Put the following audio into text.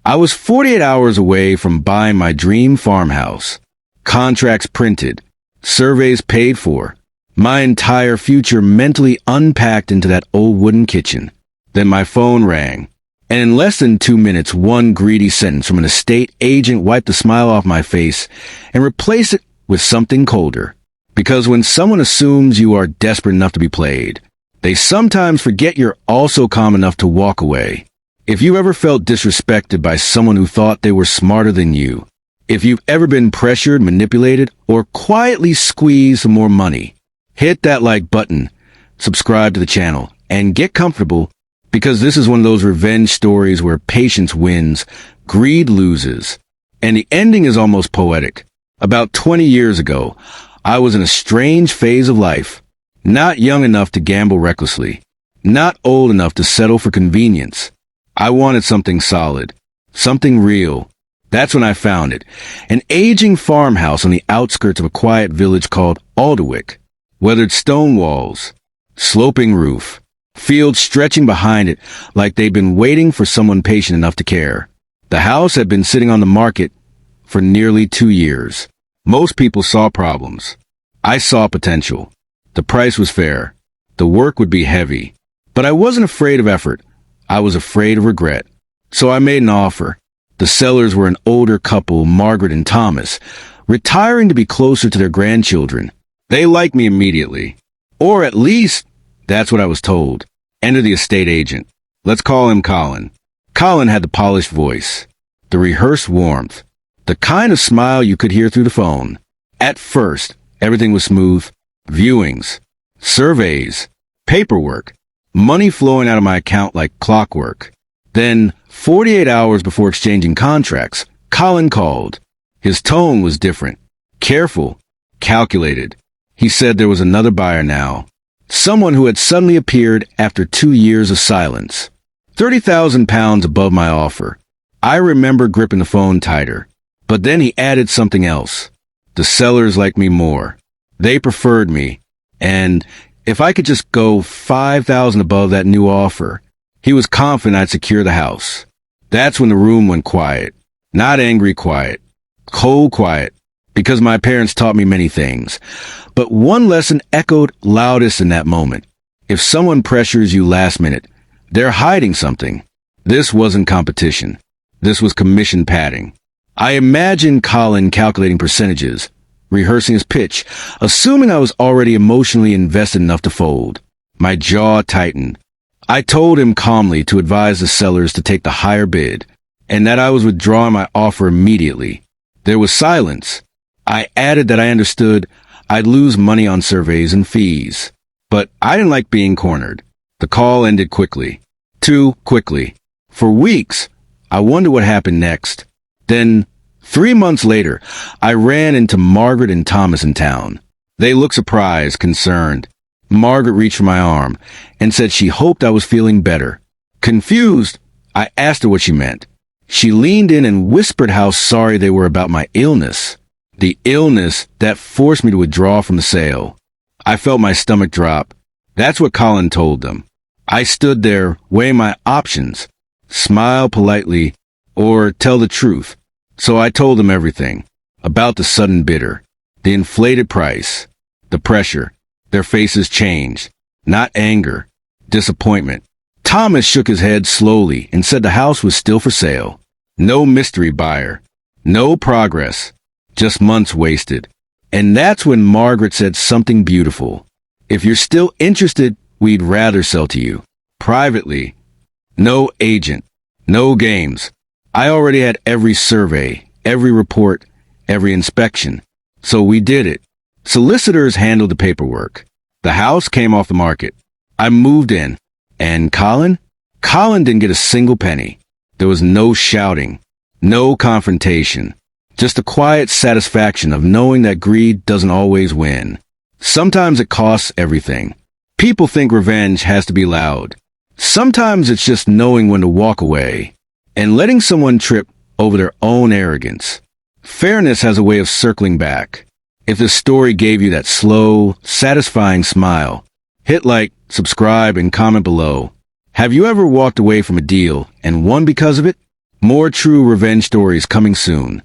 I was 48 hours away from buying my dream farmhouse. Contracts printed, surveys paid for, my entire future mentally unpacked into that old wooden kitchen. Then my phone rang, and in less than 2 minutes, one greedy sentence from an estate agent wiped the smile off my face and replaced it with something colder. Because when someone assumes you are desperate enough to be played, they sometimes forget you're also calm enough to walk away. If you've ever felt disrespected by someone who thought they were smarter than you, if you've ever been pressured, manipulated, or quietly squeezed for more money, hit that like button, subscribe to the channel, and get comfortable, because this is one of those revenge stories where patience wins, greed loses, and the ending is almost poetic. About 20 years ago, I was in a strange phase of life, not young enough to gamble recklessly, not old enough to settle for convenience. I wanted something solid, something real. That's when I found it, an aging farmhouse on the outskirts of a quiet village called Alderwick. Weathered stone walls, sloping roof, fields stretching behind it like they'd been waiting for someone patient enough to care. The house had been sitting on the market for nearly 2 years. Most people saw problems. I saw potential. The price was fair. The work would be heavy. But I wasn't afraid of effort. I was afraid of regret. So I made an offer. The sellers were an older couple, Margaret and Thomas, retiring to be closer to their grandchildren. They liked me immediately. Or at least, that's what I was told. Enter the estate agent. Let's call him Colin. Colin had the polished voice, the rehearsed warmth, the kind of smile you could hear through the phone. At first, everything was smooth. Viewings, surveys, paperwork, money flowing out of my account like clockwork. Then, 48 hours before exchanging contracts, Colin called. His tone was different. Careful, calculated. He said there was another buyer now. Someone who had suddenly appeared after 2 years of silence. £30,000 above my offer. I remember gripping the phone tighter. But then he added something else. The sellers liked me more. They preferred me. And if I could just go $5,000 above that new offer, he was confident I'd secure the house. That's when the room went quiet. Not angry quiet. Cold quiet. Because my parents taught me many things. But one lesson echoed loudest in that moment. If someone pressures you last minute, they're hiding something. This wasn't competition. This was commission padding. I imagined Colin calculating percentages, rehearsing his pitch, assuming I was already emotionally invested enough to fold. My jaw tightened. I told him calmly to advise the sellers to take the higher bid, and that I was withdrawing my offer immediately. There was silence. I added that I understood I'd lose money on surveys and fees. But I didn't like being cornered. The call ended quickly. Too quickly. For weeks, I wondered what happened next. Then, 3 months later, I ran into Margaret and Thomas in town. They looked surprised, concerned. Margaret reached for my arm and said she hoped I was feeling better. Confused, I asked her what she meant. She leaned in and whispered how sorry they were about my illness. The illness that forced me to withdraw from the sale. I felt my stomach drop. That's what Colin told them. I stood there, weighing my options. Smile politely, or tell the truth. So I told them everything. About the sudden bidder. The inflated price. The pressure. Their faces changed. Not anger. Disappointment. Thomas shook his head slowly and said the house was still for sale. No mystery buyer. No progress. Just months wasted. And that's when Margaret said something beautiful. If you're still interested, we'd rather sell to you. Privately. No agent. No games. I already had every survey, every report, every inspection. So we did it. Solicitors handled the paperwork. The house came off the market. I moved in. And Colin? Colin didn't get a single penny. There was no shouting. No confrontation. Just a quiet satisfaction of knowing that greed doesn't always win. Sometimes it costs everything. People think revenge has to be loud. Sometimes it's just knowing when to walk away and letting someone trip over their own arrogance. Fairness has a way of circling back. If this story gave you that slow, satisfying smile, hit like, subscribe, and comment below. Have you ever walked away from a deal and won because of it? More true revenge stories coming soon.